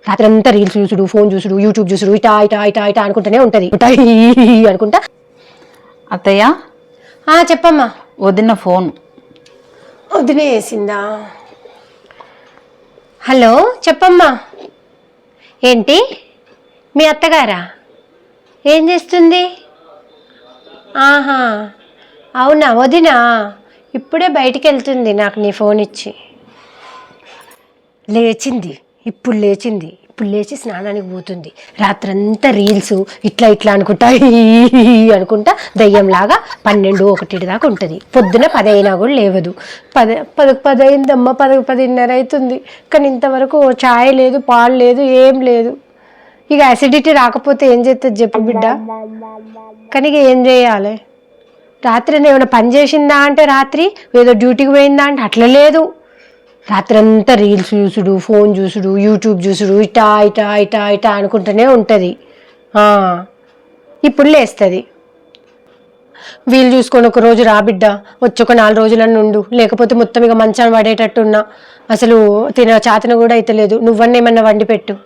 రాత్రి అంతా రీల్స్ చూసుడు, ఫోన్ చూసుడు, యూట్యూబ్ చూసుడు, ఇటా ఇటా ఇటా ఇటా అనుకుంటూనే ఉంటుంది. అనుకుంటా. అత్తయ్య చెప్పమ్మా. వదిన ఫోన్. వదినే వేసిందా? హలో చెప్పమ్మా. ఏంటి మీ అత్తగారా? ఏం చేస్తుంది? ఆహా అవునా వదినా? ఇప్పుడే బయటికి వెళ్తుంది నాకు నీ ఫోన్ ఇచ్చి. లేచింది, ఇప్పుడు లేచి స్నానానికి పోతుంది. రాత్రంతా రీల్స్ ఇట్లా ఇట్లా అనుకుంటా అనుకుంటా దయ్యంలాగా 12-1 దాకా ఉంటుంది. పొద్దున 10 అయినా కూడా లేవదు. 10 అయిందమ్మా, 10-10:30 అవుతుంది. కానీ ఇంతవరకు ఛాయ్ లేదు, పాలు లేదు, ఏం లేదు. ఇక అసిడిటీ రాకపోతే ఏం చేస్తుంది చెప్పు బిడ్డ. కానీ ఇక ఏం చేయాలి? రాత్రి ఏమైనా పని చేసిందా అంటే, రాత్రి ఏదో డ్యూటీకి పోయిందా అంటే అట్లా లేదు. రాత్రంతా రీల్స్ చూసుడు, ఫోన్ చూసుడు, యూట్యూబ్ చూసుడు, ఇటా ఇటా ఇటా ఇటా అనుకుంటూనే ఉంటుంది. ఇప్పుడు లేస్తుంది. వీలు చూసుకొని ఒక రోజు రా బిడ్డ, వచ్చి ఒక 4 రోజులన్నీ ఉండు. లేకపోతే మొత్తం ఇక మంచాన్ని పడేటట్టున్నా. అసలు చేతన కూడా అయితే లేదు. నువ్వన్నేమన్నా వండి పెట్టు.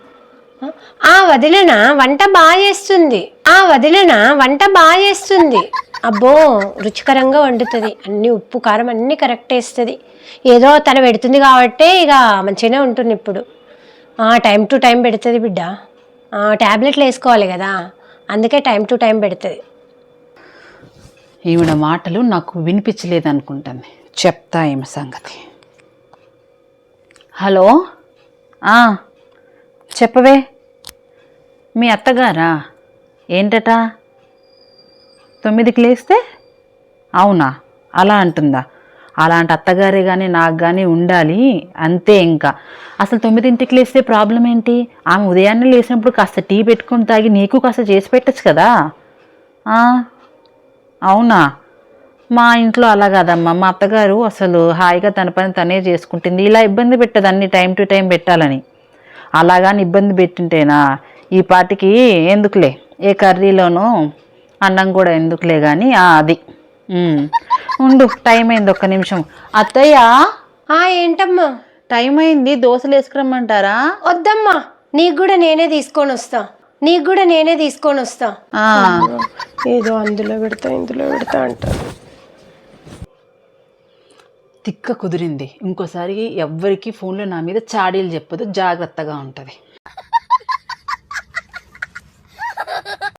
వదిలేనా వంట బాగా చేస్తుంది. అబ్బో రుచికరంగా వండుతుంది. అన్ని ఉప్పు కారం అన్నీ కరెక్ట్ వేస్తుంది. ఏదో తను పెడుతుంది కాబట్టి ఇక మంచిగానే ఉంటుంది. ఇప్పుడు టైం టు టైం పెడుతుంది బిడ్డ. ట్యాబ్లెట్లు వేసుకోవాలి కదా, అందుకే టైం టు టైం పెడుతుంది. ఈవిడ మాటలు నాకు వినిపించలేదు అనుకుంటుంది. చెప్తా ఈమె సంగతి. హలో చెప్పవే. మీ అత్తగారా? ఏంటట 9కి లేస్తే? అవునా? అలా అంటుందా? అలాంటి అత్తగారే కానీ నాకు కానీ ఉండాలి అంతే. ఇంకా అసలు 9ంటికి లేస్తే ప్రాబ్లం ఏంటి? ఆమె ఉదయాన్నే లేచినప్పుడు కాస్త టీ పెట్టుకొని తాగి నీకు కాస్త చేసి పెట్టచ్చు కదా. అవునా? మా ఇంట్లో అలా కాదమ్మా. మా అత్తగారు అసలు హాయిగా తన పని తనే చేసుకుంటుంది. ఇలా ఇబ్బంది పెట్టదు అన్ని టైం టు టైం పెట్టాలని. అలాగాని ఇబ్బంది పెట్టింటేనా ఈ పాటికి ఎందుకులే, ఏ కర్రీలోనూ అన్నం కూడా ఎందుకులే కానీ. అది ఉండు, టైం అయింది, 1 నిమిషం. అత్తయ్య. ఏంటమ్మా? టైం అయింది, దోశలు వేసుకురమ్మంటారా? వద్దమ్మా, నీకు కూడా నేనే తీసుకొని వస్తా. ఏదో అందులో పెడతా ఇందులో పెడతా అంటారు. తిక్క కుదిరింది. ఇంకోసారి ఎవ్వరికి ఫోన్లో నా మీద చాడీలు చెప్పదు, జాగ్రత్తగా ఉంటుంది.